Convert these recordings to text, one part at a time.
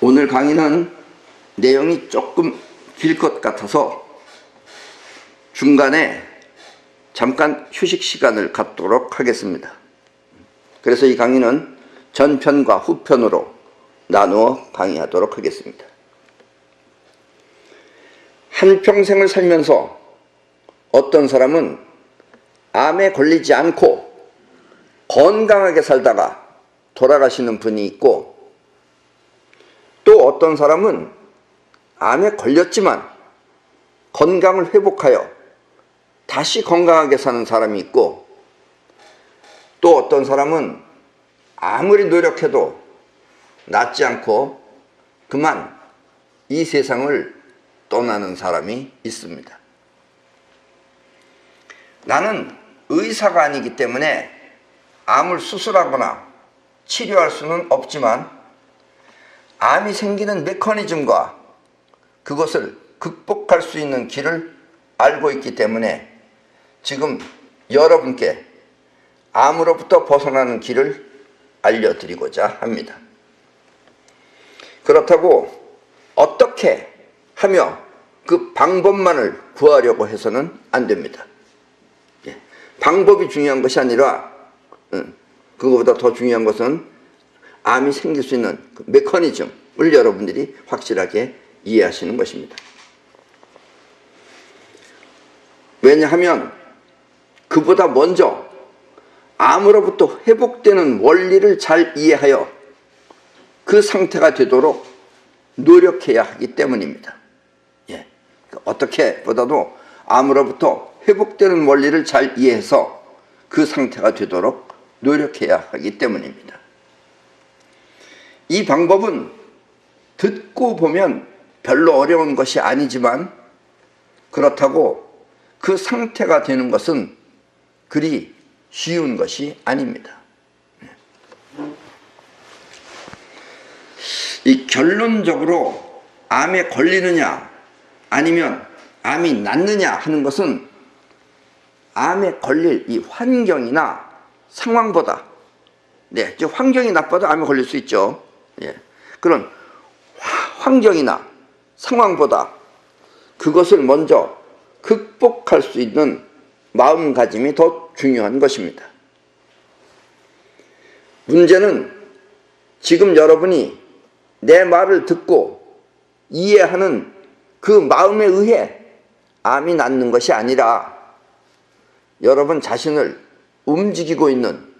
오늘 강의는 내용이 조금 길 것 같아서 중간에 잠깐 휴식 시간을 갖도록 하겠습니다. 그래서 이 강의는 전편과 후편으로 나누어 강의하도록 하겠습니다. 한평생을 살면서 어떤 사람은 암에 걸리지 않고 건강하게 살다가 돌아가시는 분이 있고, 또 어떤 사람은 암에 걸렸지만 건강을 회복하여 다시 건강하게 사는 사람이 있고, 또 어떤 사람은 아무리 노력해도 낫지 않고 그만 이 세상을 떠나는 사람이 있습니다. 나는 의사가 아니기 때문에 암을 수술하거나 치료할 수는 없지만 암이 생기는 메커니즘과 그것을 극복할 수 있는 길을 알고 있기 때문에 지금 여러분께 암으로부터 벗어나는 길을 알려드리고자 합니다. 그렇다고 어떻게 하며 그 방법만을 구하려고 해서는 안 됩니다. 방법이 중요한 것이 아니라 그거보다 더 중요한 것은 암이 생길 수 있는 그 메커니즘을 여러분들이 확실하게 이해하시는 것입니다. 왜냐하면 그보다 먼저 암으로부터 회복되는 원리를 잘 이해하여 그 상태가 되도록 노력해야 하기 때문입니다. 어떻게 보다도 암으로부터 회복되는 원리를 잘 이해해서 그 상태가 되도록 노력해야 하기 때문입니다. 이 방법은 듣고 보면 별로 어려운 것이 아니지만 그렇다고 그 상태가 되는 것은 그리 쉬운 것이 아닙니다. 이 결론적으로 암에 걸리느냐 아니면 암이 낫느냐 하는 것은 암에 걸릴 이 환경이나 상황보다, 환경이 나빠도 암에 걸릴 수 있죠. 그런 환경이나 상황보다 그것을 먼저 극복할 수 있는 마음가짐이 더 중요한 것입니다. 문제는 지금 여러분이 내 말을 듣고 이해하는 그 마음에 의해 암이 낫는 것이 아니라 여러분 자신을 움직이고 있는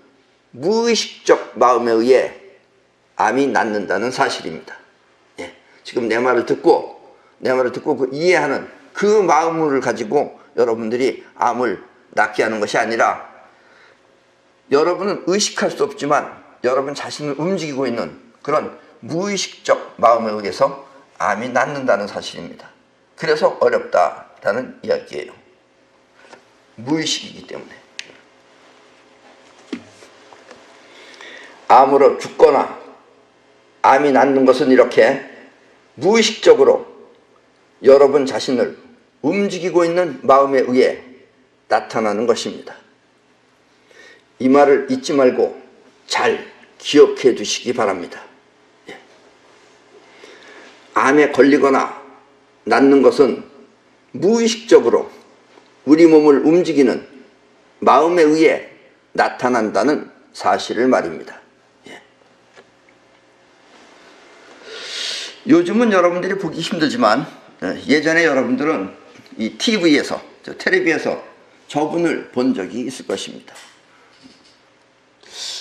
무의식적 마음에 의해 암이 낫는다는 사실입니다. 지금 내 말을 듣고 그 이해하는 그 마음을 가지고 여러분들이 암을 낫게 하는 것이 아니라 여러분은 의식할 수 없지만 여러분 자신을 움직이고 있는 그런 무의식적 마음에 의해서 암이 낫는다는 사실입니다. 그래서 어렵다라는 이야기예요. 무의식이기 때문에. 암으로 죽거나 암이 낫는 것은 이렇게 무의식적으로 여러분 자신을 움직이고 있는 마음에 의해 나타나는 것입니다. 이 말을 잊지 말고 잘 기억해 두시기 바랍니다. 암에 걸리거나 낫는 것은 무의식적으로 우리 몸을 움직이는 마음에 의해 나타난다는 사실을 말입니다. 요즘은 여러분들이 보기 힘들지만 예전에 여러분들은 이 TV에서, 텔레비에서 저분을 본 적이 있을 것입니다.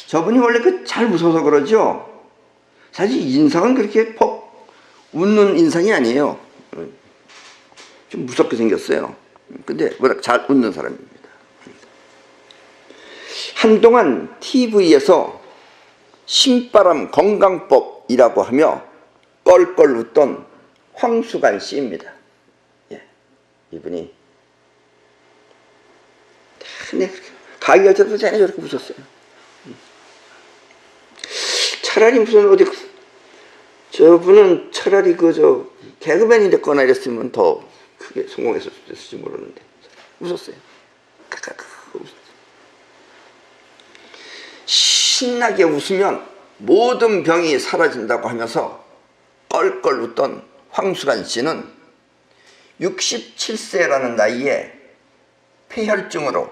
저분이 원래 잘 웃어서 그러죠. 사실 인상은 그렇게 퍽 웃는 인상이 아니에요. 좀 무섭게 생겼어요. 근데 워낙 잘 웃는 사람입니다. 한동안 TV에서 신바람 건강법이라고 하며 껄껄 웃던 황수관 씨입니다. 이분이 가기할 때도 전혀 저렇게 웃었어요. 차라리 무슨 어디 저분은 차라리 개그맨이 됐거나 이랬으면 더 크게 성공했을지 모르는데 웃었어요. 웃었어요. 신나게 웃으면 모든 병이 사라진다고 하면서 껄껄 웃던 황수관 씨는 67세라는 나이에 폐혈증으로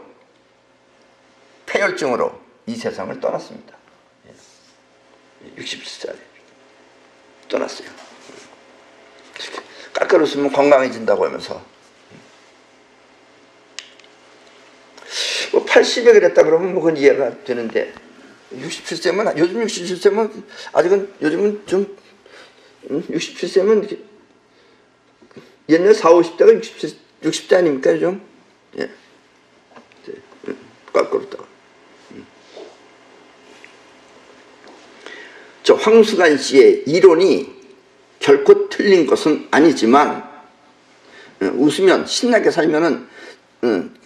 이 세상을 떠났습니다. 67세 떠났어요. 깔깔 웃으면 건강해진다고 하면서 뭐 80에 그랬다 그러면 뭐 그건 이해가 되는데 67세면 요즘 67세면 아직은 요즘은 좀 67세면 옛날 40, 50대가 60대 아닙니까 좀? 예. 깔깔 웃다가 저 황수관 씨의 이론이 결코 틀린 것은 아니지만 웃으면 신나게 살면은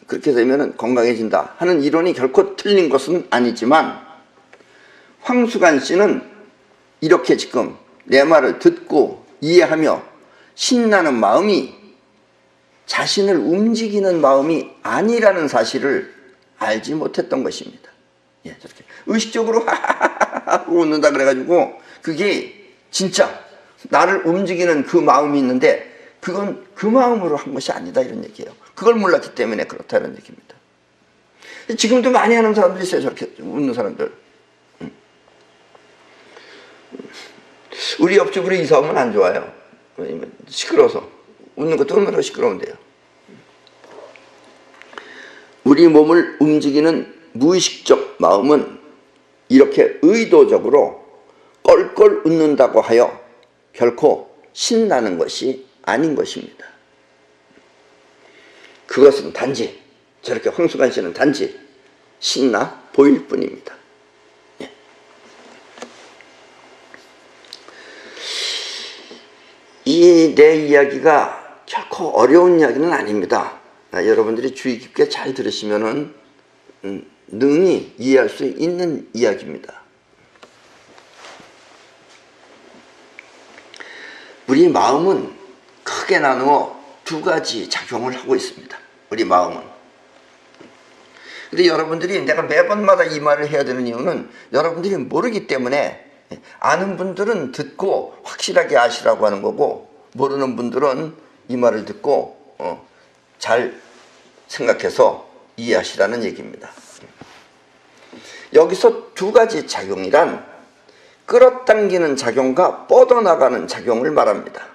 그렇게 되면은 건강해진다 하는 이론이 결코 틀린 것은 아니지만 황수관 씨는 이렇게 지금 내 말을 듣고 이해하며 신나는 마음이 자신을 움직이는 마음이 아니라는 사실을 알지 못했던 것입니다. 예, 저렇게 의식적으로 하고 웃는다 그래가지고 그게 진짜 나를 움직이는 그 마음이 있는데 그건 그 마음으로 한 것이 아니다 이런 얘기예요. 그걸 몰랐기 때문에 그렇다는 얘기입니다. 지금도 많이 하는 사람들이 있어요. 저렇게 웃는 사람들. 우리 옆집으로 이사 오면 안 좋아요. 시끄러워서. 웃는 것도 얼마나 시끄러운데요. 우리 몸을 움직이는 무의식적 마음은 이렇게 의도적으로 껄껄 웃는다고 하여 결코 신나는 것이 아닌 것입니다. 그것은 단지 저렇게 황수관 씨는 단지 신나 보일 뿐입니다. 예. 이 내 이야기가 결코 어려운 이야기는 아닙니다. 여러분들이 주의 깊게 잘 들으시면은 능히 이해할 수 있는 이야기입니다. 우리 마음은 크게 나누어 두 가지 작용을 하고 있습니다. 우리 마음은. 근데 여러분들이 내가 매번마다 이 말을 해야 되는 이유는 여러분들이 모르기 때문에 아는 분들은 듣고 확실하게 아시라고 하는 거고 모르는 분들은 이 말을 듣고 잘 생각해서 이해하시라는 얘기입니다. 여기서 두 가지 작용이란 끌어당기는 작용과 뻗어나가는 작용을 말합니다.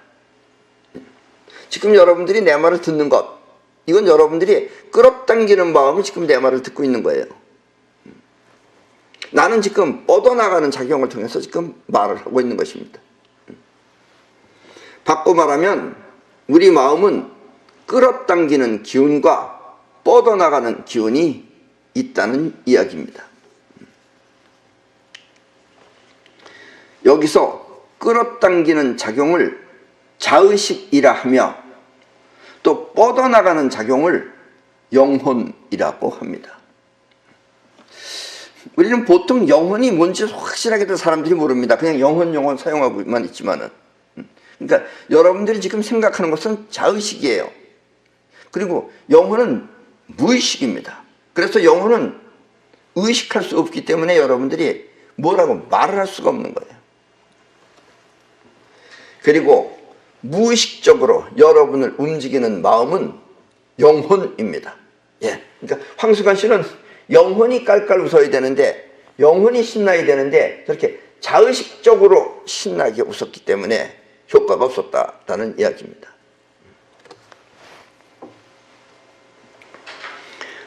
지금 여러분들이 내 말을 듣는 것, 이건 여러분들이 끌어당기는 마음이 지금 내 말을 듣고 있는 거예요. 나는 지금 뻗어나가는 작용을 통해서 지금 말을 하고 있는 것입니다. 바꿔 말하면 우리 마음은 끌어당기는 기운과 뻗어나가는 기운이 있다는 이야기입니다. 여기서 끌어당기는 작용을 자의식이라 하며 또 뻗어나가는 작용을 영혼이라고 합니다. 우리는 보통 영혼이 뭔지 확실하게 사람들이 모릅니다. 그냥 영혼 사용하고만 있지만은. 그러니까 여러분들이 지금 생각하는 것은 자의식이에요. 그리고 영혼은 무의식입니다. 그래서 영혼은 의식할 수 없기 때문에 여러분들이 뭐라고 말을 할 수가 없는 거예요. 그리고 무의식적으로 여러분을 움직이는 마음은 영혼입니다. 예. 그러니까 황수관 씨는 영혼이 깔깔 웃어야 되는데 영혼이 신나야 되는데 저렇게 자의식적으로 신나게 웃었기 때문에 효과가 없었다는 이야기입니다.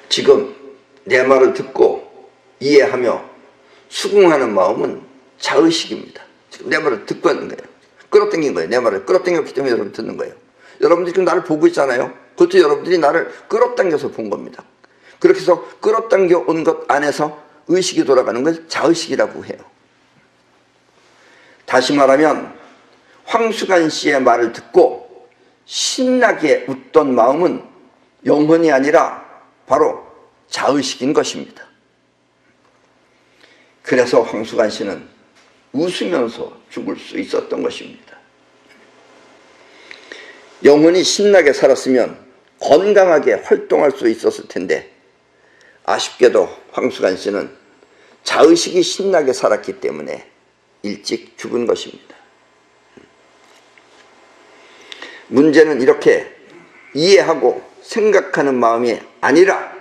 지금 내 말을 듣고 이해하며 수긍하는 마음은 자의식입니다. 지금 내 말을 듣고 있는 거예요. 끌어당긴 거예요. 내 말을 끌어당겼기 때문에 여러분 듣는 거예요. 여러분들이 지금 나를 보고 있잖아요. 그것도 여러분들이 나를 끌어당겨서 본 겁니다. 그렇게 해서 끌어당겨 온 것 안에서 의식이 돌아가는 걸 자의식이라고 해요. 다시 말하면 황수관 씨의 말을 듣고 신나게 웃던 마음은 영혼이 아니라 바로 자의식인 것입니다. 그래서 황수관 씨는 웃으면서 죽을 수 있었던 것입니다. 영혼이 신나게 살았으면 건강하게 활동할 수 있었을 텐데 아쉽게도 황수관 씨는 자의식이 신나게 살았기 때문에 일찍 죽은 것입니다. 문제는 이렇게 이해하고 생각하는 마음이 아니라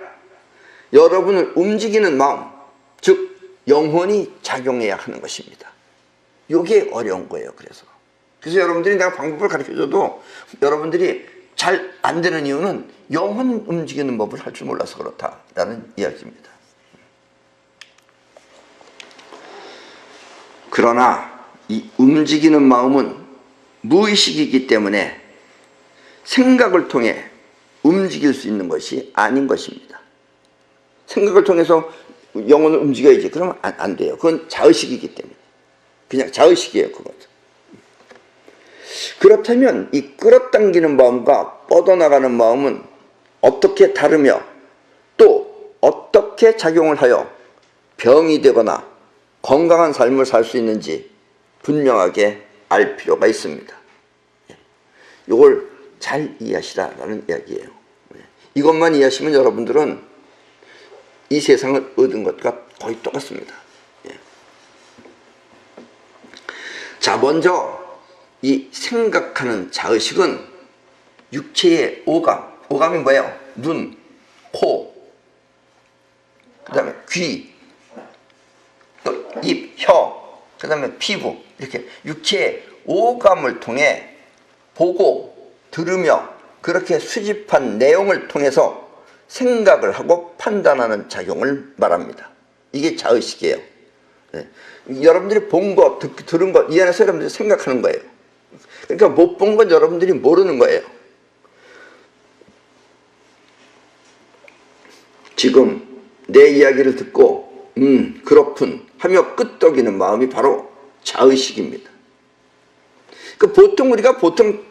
여러분을 움직이는 마음, 즉 영혼이 작용해야 하는 것입니다. 이게 어려운 거예요. 그래서 여러분들이 내가 방법을 가르쳐줘도 여러분들이 잘 안 되는 이유는 영혼 움직이는 법을 할 줄 몰라서 그렇다라는 이야기입니다. 그러나 이 움직이는 마음은 무의식이기 때문에 생각을 통해 움직일 수 있는 것이 아닌 것입니다. 생각을 통해서 영혼을 움직여야지. 그러면 안 돼요. 그건 자의식이기 때문에. 그냥 자의식이에요. 그것은. 그렇다면 이 끌어당기는 마음과 뻗어나가는 마음은 어떻게 다르며 또 어떻게 작용을 하여 병이 되거나 건강한 삶을 살 수 있는지 분명하게 알 필요가 있습니다. 이걸 잘 이해하시라라는 이야기예요. 이것만 이해하시면 여러분들은 이 세상을 얻은 것과 거의 똑같습니다. 자, 먼저 이 생각하는 자의식은 육체의 오감이 뭐예요? 눈, 코, 그 다음에 귀, 또 입, 혀, 그 다음에 피부, 이렇게 육체의 오감을 통해 보고 들으며 그렇게 수집한 내용을 통해서 생각을 하고 판단하는 작용을 말합니다. 이게 자의식이에요. 여러분들이 본 것, 들은 것, 이 안에서 여러분들이 생각하는 거예요. 그러니까 못 본 건 여러분들이 모르는 거예요. 지금 내 이야기를 듣고 그렇군 하며 끄떡이는 마음이 바로 자의식입니다. 보통 우리가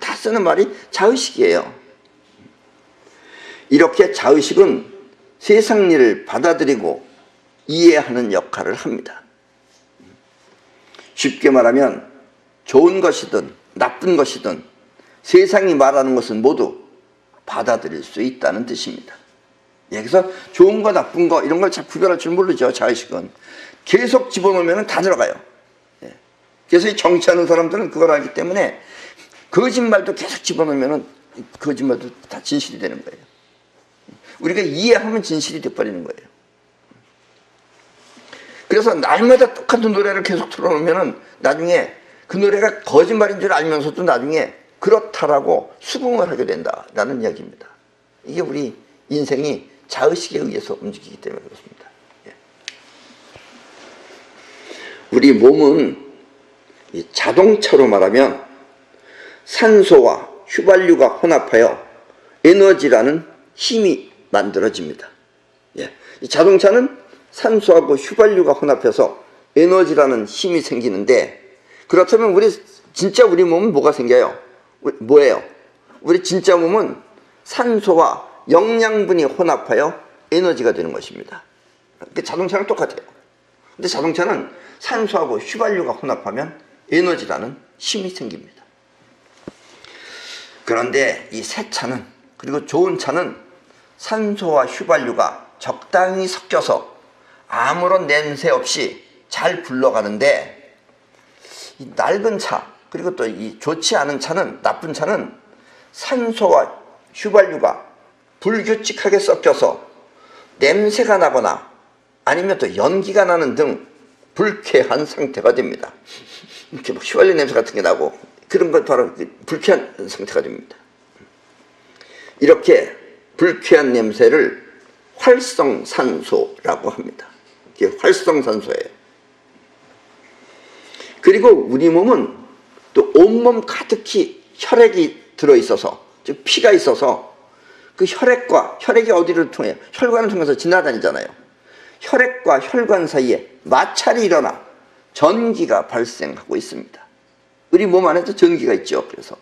다 쓰는 말이 자의식이에요. 이렇게 자의식은 세상 일을 받아들이고 이해하는 역할을 합니다. 쉽게 말하면 좋은 것이든 나쁜 것이든 세상이 말하는 것은 모두 받아들일 수 있다는 뜻입니다. 여기서 좋은 거 나쁜 거 이런 걸 잘 구별할 줄 모르죠. 자의식은 계속 집어넣으면 다 들어가요. 그래서 이 정치하는 사람들은 그걸 알기 때문에 거짓말도 계속 집어넣으면 거짓말도 다 진실이 되는 거예요. 우리가 이해하면 진실이 돼버리는 거예요. 그래서 날마다 똑같은 노래를 계속 틀어놓으면 나중에 그 노래가 거짓말인 줄 알면서도 나중에 그렇다라고 수긍을 하게 된다라는 이야기입니다. 이게 우리 인생이 자의식에 의해서 움직이기 때문에 그렇습니다. 우리 몸은 자동차로 말하면 산소와 휘발유가 혼합하여 에너지라는 힘이 만들어집니다. 이 자동차는 산소하고 휘발유가 혼합해서 에너지라는 힘이 생기는데, 그렇다면 진짜 우리 몸은 뭐가 생겨요? 뭐예요? 우리 진짜 몸은 산소와 영양분이 혼합하여 에너지가 되는 것입니다. 자동차랑 똑같아요. 근데 자동차는 산소하고 휘발유가 혼합하면 에너지라는 힘이 생깁니다. 그런데 이 새 차는, 그리고 좋은 차는 산소와 휘발유가 적당히 섞여서 아무런 냄새 없이 잘 굴러가는데, 이 낡은 차, 그리고 또 이 좋지 않은 차는, 나쁜 차는 산소와 휘발유가 불규칙하게 섞여서 냄새가 나거나 아니면 또 연기가 나는 등 불쾌한 상태가 됩니다. 이렇게 막 휘발유 냄새 같은 게 나고 그런 것 바로 불쾌한 상태가 됩니다. 이렇게 불쾌한 냄새를 활성산소라고 합니다. 이게 활성산소예요. 그리고 우리 몸은 또 온몸 가득히 혈액이 들어있어서, 즉 피가 있어서 그 혈액이 어디를 통해요? 혈관을 통해서 지나다니잖아요. 혈액과 혈관 사이에 마찰이 일어나 전기가 발생하고 있습니다. 우리 몸 안에도 전기가 있죠. 그래서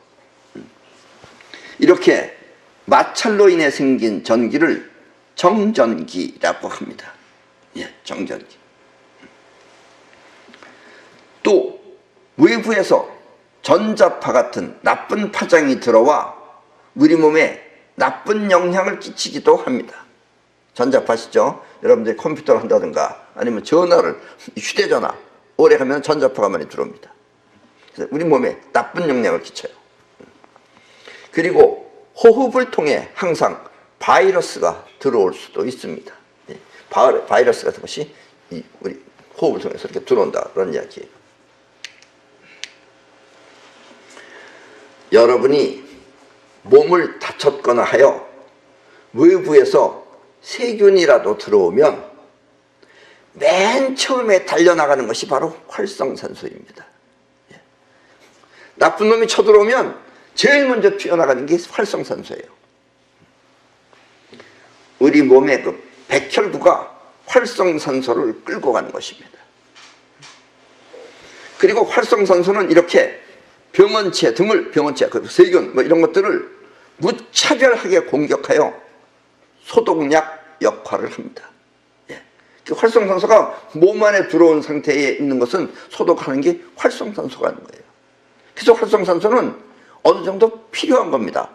이렇게 마찰로 인해 생긴 전기를 정전기라고 합니다. 정전기. 또 외부에서 전자파 같은 나쁜 파장이 들어와 우리 몸에 나쁜 영향을 끼치기도 합니다. 전자파시죠? 여러분들이 컴퓨터를 한다든가 아니면 전화를, 휴대전화 오래 하면 전자파가 많이 들어옵니다. 그래서 우리 몸에 나쁜 영향을 끼쳐요. 그리고 호흡을 통해 항상 바이러스가 들어올 수도 있습니다. 예. 바이러스 같은 것이 우리 호흡을 통해서 이렇게 들어온다, 그런 이야기예요. 여러분이 몸을 다쳤거나 하여 외부에서 세균이라도 들어오면 맨 처음에 달려나가는 것이 바로 활성산소입니다. 예. 나쁜 놈이 쳐들어오면 제일 먼저 튀어나가는 게 활성산소예요. 우리 몸의 그 백혈구가 활성산소를 끌고 가는 것입니다. 그리고 활성산소는 이렇게 병원체 등을, 병원체, 세균 뭐 이런 것들을 무차별하게 공격하여 소독약 역할을 합니다. 예. 그 활성산소가 몸 안에 들어온 상태에 있는 것은 소독하는 게 활성산소가 하는 거예요. 그래서 활성산소는 어느 정도 필요한 겁니다.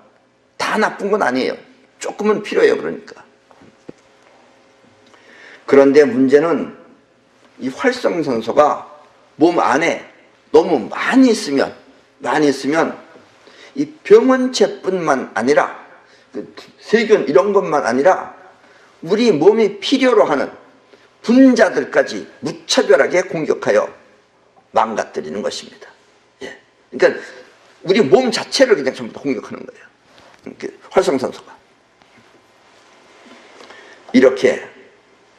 다 나쁜 건 아니에요. 조금은 필요해요. 그러니까. 그런데 문제는 이 활성산소가 몸 안에 너무 많이 있으면 이 병원체뿐만 아니라 그 세균 이런 것만 아니라 우리 몸이 필요로 하는 분자들까지 무차별하게 공격하여 망가뜨리는 것입니다. 예. 그러니까 우리 몸 자체를 그냥 전부 다 공격하는 거예요. 활성산소가. 이렇게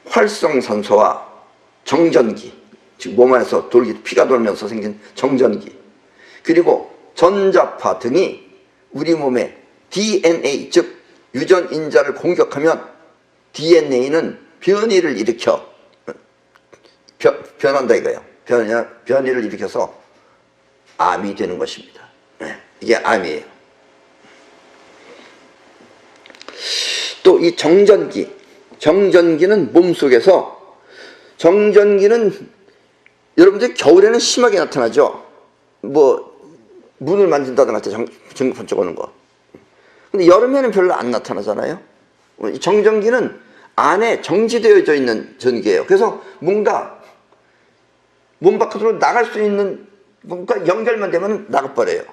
활성산소와 정전기, 즉 몸 안에서 피가 돌면서 생긴 정전기, 그리고 전자파 등이 우리 몸의 DNA, 즉 유전인자를 공격하면 DNA는 변이를 일으켜 변한다 이거예요. 변이를 일으켜서 암이 되는 것입니다. 이게 암이에요. 또 이 정전기는 몸속에서, 정전기는 여러분들 겨울에는 심하게 나타나죠. 뭐 문을 만진다든가 전기 번쩍 오는 거. 근데 여름에는 별로 안 나타나잖아요. 이 정전기는 안에 정지되어져 있는 전기예요. 그래서 뭔가 몸 밖으로 나갈 수 있는 뭔가 연결만 되면 나가버려요.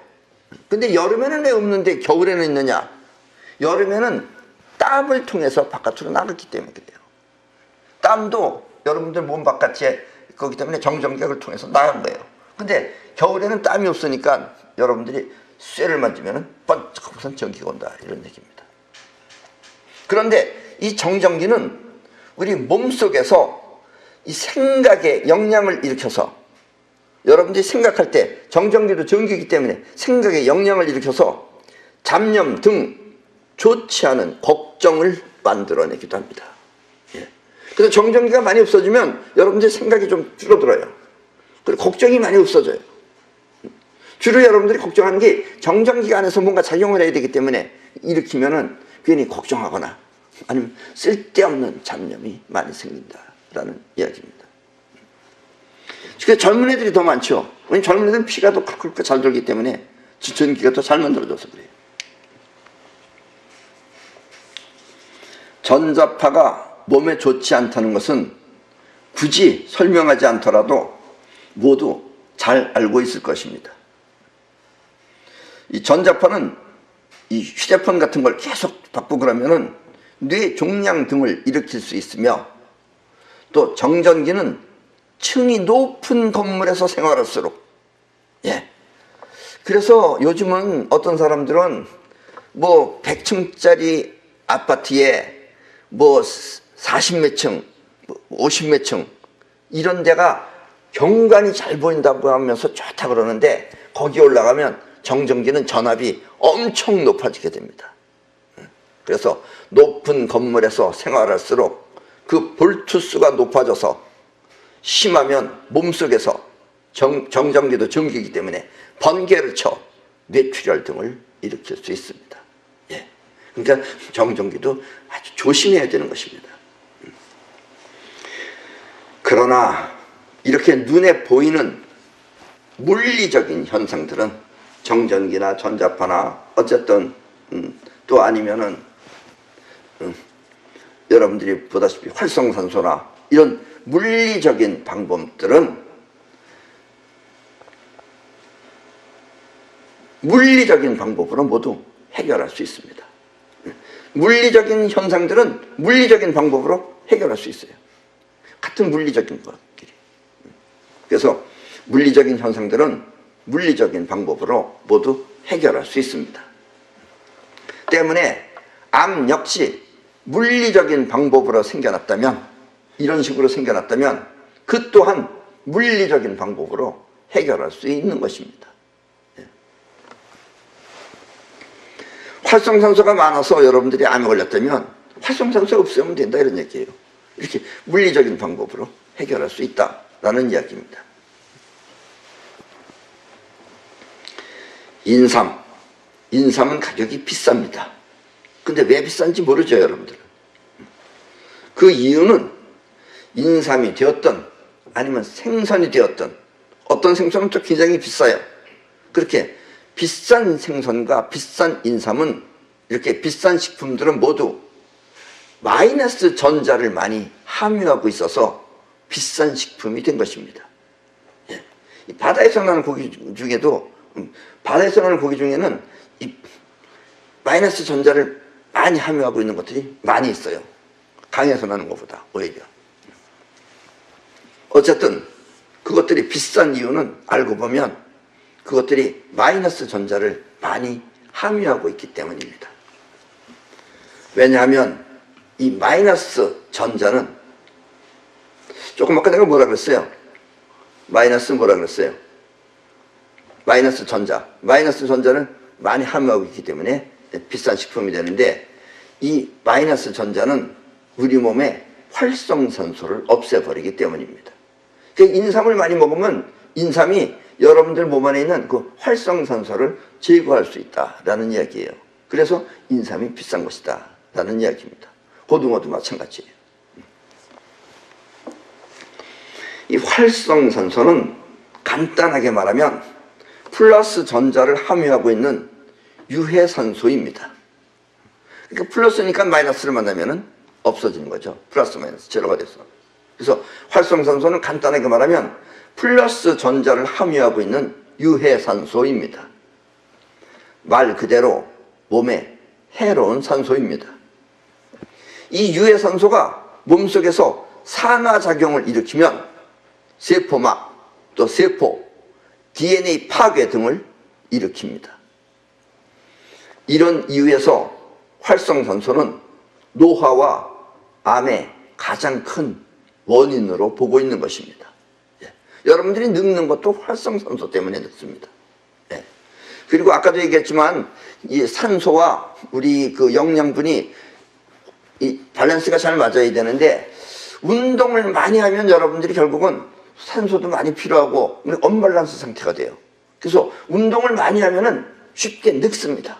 근데 여름에는 왜 없는데 겨울에는 있느냐? 여름에는 땀을 통해서 바깥으로 나갔기 때문에 그래요. 땀도 여러분들 몸 바깥에 거기 때문에 정전기를 통해서 나간 거예요. 근데 겨울에는 땀이 없으니까 여러분들이 쇠를 만지면 번쩍하고선 전기가 온다, 이런 얘기입니다. 그런데 이 정전기는 우리 몸속에서 이 생각에 영향을 일으켜서, 여러분들이 생각할 때 정전기도 전기이기 때문에 생각에 영향을 일으켜서 잡념 등 좋지 않은 걱정을 만들어내기도 합니다. 예. 그래서 정전기가 많이 없어지면 여러분들 생각이 좀 줄어들어요. 그리고 걱정이 많이 없어져요. 주로 여러분들이 걱정하는 게 정전기가 안에서 뭔가 작용을 해야 되기 때문에 일으키면은 괜히 걱정하거나 아니면 쓸데없는 잡념이 많이 생긴다라는 이야기입니다. 그래서 젊은 애들이 더 많죠. 왜냐면 젊은 애들은 피가 더 쿨쿨 잘 돌기 때문에 전기가 더 잘 만들어져서 그래요. 전자파가 몸에 좋지 않다는 것은 굳이 설명하지 않더라도 모두 잘 알고 있을 것입니다. 이 전자파는 이 휴대폰 같은 걸 계속 받고 그러면은 뇌 종양 등을 일으킬 수 있으며, 또 정전기는 층이 높은 건물에서 생활할수록, 예. 그래서 요즘은 어떤 사람들은 뭐 100층짜리 아파트에 뭐 40몇 층, 50몇 층 이런 데가 경관이 잘 보인다고 하면서 좋다 그러는데, 거기 올라가면 정전기는 전압이 엄청 높아지게 됩니다. 그래서 높은 건물에서 생활할수록 그 볼트수가 높아져서 심하면 몸속에서 정전기도 전기이기 때문에 번개를 쳐 뇌출혈 등을 일으킬 수 있습니다. 예. 그러니까 정전기도 아주 조심해야 되는 것입니다. 그러나 이렇게 눈에 보이는 물리적인 현상들은 정전기나 전자파나 어쨌든 또 아니면은 여러분들이 보다시피 활성산소나 이런 물리적인 방법들은 물리적인 방법으로 모두 해결할 수 있습니다. 물리적인 현상들은 물리적인 방법으로 해결할 수 있어요. 같은 물리적인 것들이. 그래서 물리적인 현상들은 물리적인 방법으로 모두 해결할 수 있습니다. 때문에 암 역시 물리적인 방법으로 생겨났다면, 이런 식으로 생겨났다면 그 또한 물리적인 방법으로 해결할 수 있는 것입니다. 활성산소가 많아서 여러분들이 암에 걸렸다면 활성산소 없애면 된다, 이런 얘기예요. 이렇게 물리적인 방법으로 해결할 수 있다라는 이야기입니다. 인삼은 가격이 비쌉니다. 근데 왜 비싼지 모르죠, 여러분들. 그 이유는 인삼이 되었던 아니면 생선이 되었던, 어떤 생선은 또 굉장히 비싸요. 그렇게 비싼 생선과 비싼 인삼은, 이렇게 비싼 식품들은 모두 마이너스 전자를 많이 함유하고 있어서 비싼 식품이 된 것입니다. 예. 바다에서 나는 고기 중에도, 바다에서 나는 고기 중에는 이 마이너스 전자를 많이 함유하고 있는 것들이 많이 있어요. 강에서 나는 것보다 오히려. 어쨌든 그것들이 비싼 이유는 알고 보면 그것들이 마이너스 전자를 많이 함유하고 있기 때문입니다. 왜냐하면 이 마이너스 전자는, 조금 아까 내가 뭐라 그랬어요? 마이너스 전자를 많이 함유하고 있기 때문에 비싼 식품이 되는데, 이 마이너스 전자는 우리 몸에 활성산소를 없애버리기 때문입니다. 인삼을 많이 먹으면 인삼이 여러분들 몸 안에 있는 그 활성산소를 제거할 수 있다라는 이야기예요. 그래서 인삼이 비싼 것이다 라는 이야기입니다. 고등어도 마찬가지예요. 이 활성산소는 간단하게 말하면 플러스 전자를 함유하고 있는 유해산소입니다. 그러니까 플러스니까 마이너스를 만나면 없어지는 거죠. 플러스 마이너스 제로가 돼서. 그래서 활성산소는 간단하게 말하면 플러스 전자를 함유하고 있는 유해산소입니다. 말 그대로 몸에 해로운 산소입니다. 이 유해산소가 몸속에서 산화작용을 일으키면 세포막, 또 세포, DNA 파괴 등을 일으킵니다. 이런 이유에서 활성산소는 노화와 암의 가장 큰 원인으로 보고 있는 것입니다. 여러분들이 늙는 것도 활성산소 때문에 늙습니다. 그리고 아까도 얘기했지만 이 산소와 우리 그 영양분이 이 밸런스가 잘 맞아야 되는데, 운동을 많이 하면 여러분들이 결국은 산소도 많이 필요하고 언밸런스 상태가 돼요. 그래서 운동을 많이 하면은 쉽게 늙습니다.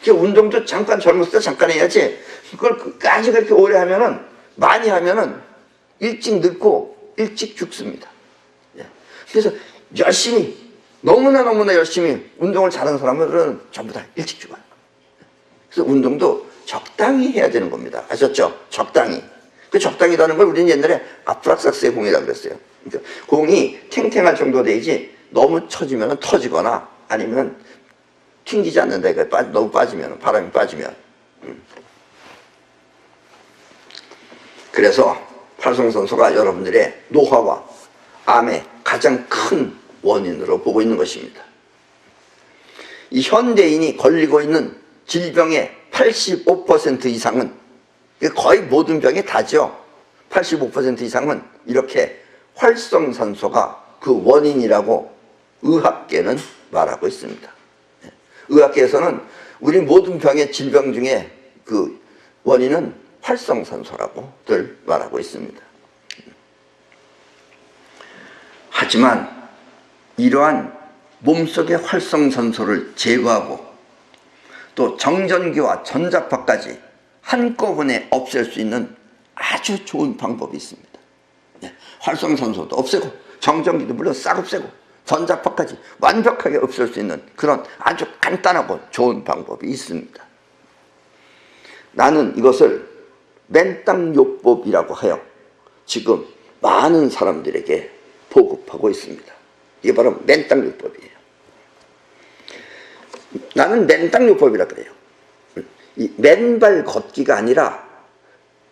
운동도 잠깐 젊었을 때 잠깐 해야지, 그걸 끝까지 그렇게 오래 하면은, 많이 하면은 일찍 늙고 일찍 죽습니다. 그래서 열심히, 너무나 열심히 운동을 잘하는 사람들은 전부 다 일찍 죽어요. 그래서 운동도 적당히 해야 되는 겁니다. 아셨죠? 적당히. 그 적당히라는 걸 우리는 옛날에 아프락삭스의 공이라고 그랬어요. 그러니까 공이 탱탱할 정도 되지 너무 처지면 터지거나 아니면 튕기지 않는다. 너무 빠지면, 바람이 빠지면. 그래서 활성산소가 여러분들의 노화와 암의 가장 큰 원인으로 보고 있는 것입니다. 이 현대인이 걸리고 있는 질병의 85% 이상은, 거의 모든 병에 다죠. 85% 이상은 이렇게 활성산소가 그 원인이라고 의학계는 말하고 있습니다. 의학계에서는 우리 모든 병의 질병 중에 그 원인은 활성산소라고들 말하고 있습니다. 하지만 이러한 몸속의 활성산소를 제거하고 또 정전기와 전자파까지 한꺼번에 없앨 수 있는 아주 좋은 방법이 있습니다. 활성산소도 없애고 정전기도 물론 싹 없애고 전자파까지 완벽하게 없앨 수 있는 그런 아주 간단하고 좋은 방법이 있습니다. 나는 이것을 맨땅요법이라고 하여 지금 많은 사람들에게 보급하고 있습니다. 이게 바로 맨땅요법이에요. 나는 맨땅요법이라 그래요. 이 맨발 걷기가 아니라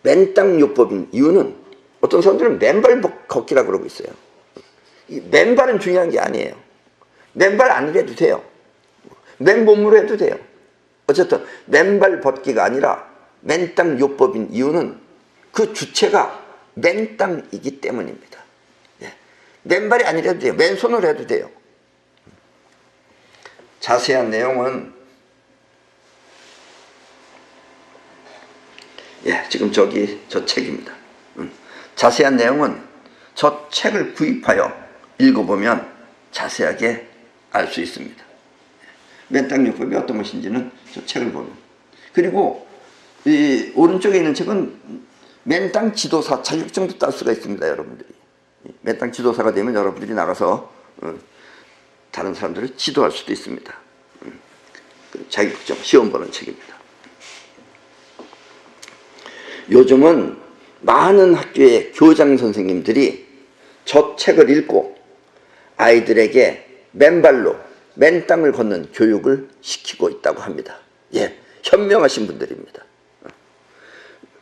맨땅요법인 이유는 어떤 사람들은 맨발 걷기라 그러고 있어요. 이 맨발은 중요한 게 아니에요. 맨발 안 해도 돼요. 맨몸으로 해도 돼요. 어쨌든 맨발 걷기가 아니라 맨땅요법인 이유는 그 주체가 맨땅이기 때문입니다. 예. 맨발이 아니라도 돼요. 맨손으로 해도 돼요. 자세한 내용은 지금 저 책입니다. 자세한 내용은 저 책을 구입하여 읽어보면 자세하게 알 수 있습니다. 맨땅요법이 어떤 것인지는 저 책을 보면. 그리고 이 오른쪽에 있는 책은 맨땅 지도사 자격증도 딸 수가 있습니다. 여러분들이 맨땅 지도사가 되면 여러분들이 나가서 다른 사람들을 지도할 수도 있습니다. 자격증 시험 보는 책입니다. 요즘은 많은 학교의 교장 선생님들이 저 책을 읽고 아이들에게 맨발로 맨땅을 걷는 교육을 시키고 있다고 합니다. 예, 현명하신 분들입니다.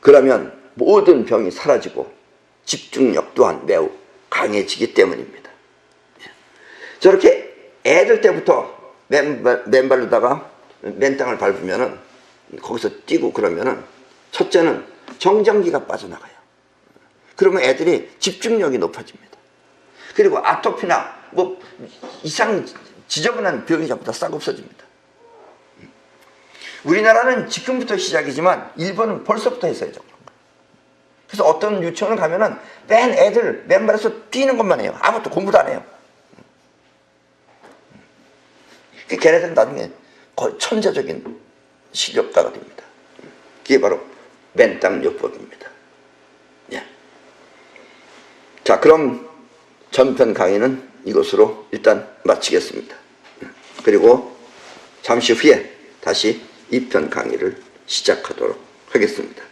그러면 모든 병이 사라지고 집중력 또한 매우 강해지기 때문입니다. 저렇게 애들 때부터 맨발로다가 맨땅을 밟으면은 거기서 뛰고 그러면은 첫째는 정전기가 빠져나가요. 그러면 애들이 집중력이 높아집니다. 그리고 아토피나 뭐 이상 지저분한 병이 전부 다 싹 없어집니다. 우리나라는 지금부터 시작이지만 일본은 벌써부터 했어요. 그래서 어떤 유치원을 가면은 맨 애들 맨발에서 뛰는 것만 해요. 아무것도 공부도 안 해요. 걔네들은 나중에 거의 천재적인 실력가가 됩니다. 그게 바로 맨땅요법입니다. 예. 자, 그럼 전편 강의는 이것으로 일단 마치겠습니다. 그리고 잠시 후에 다시 2편 강의를 시작하도록 하겠습니다.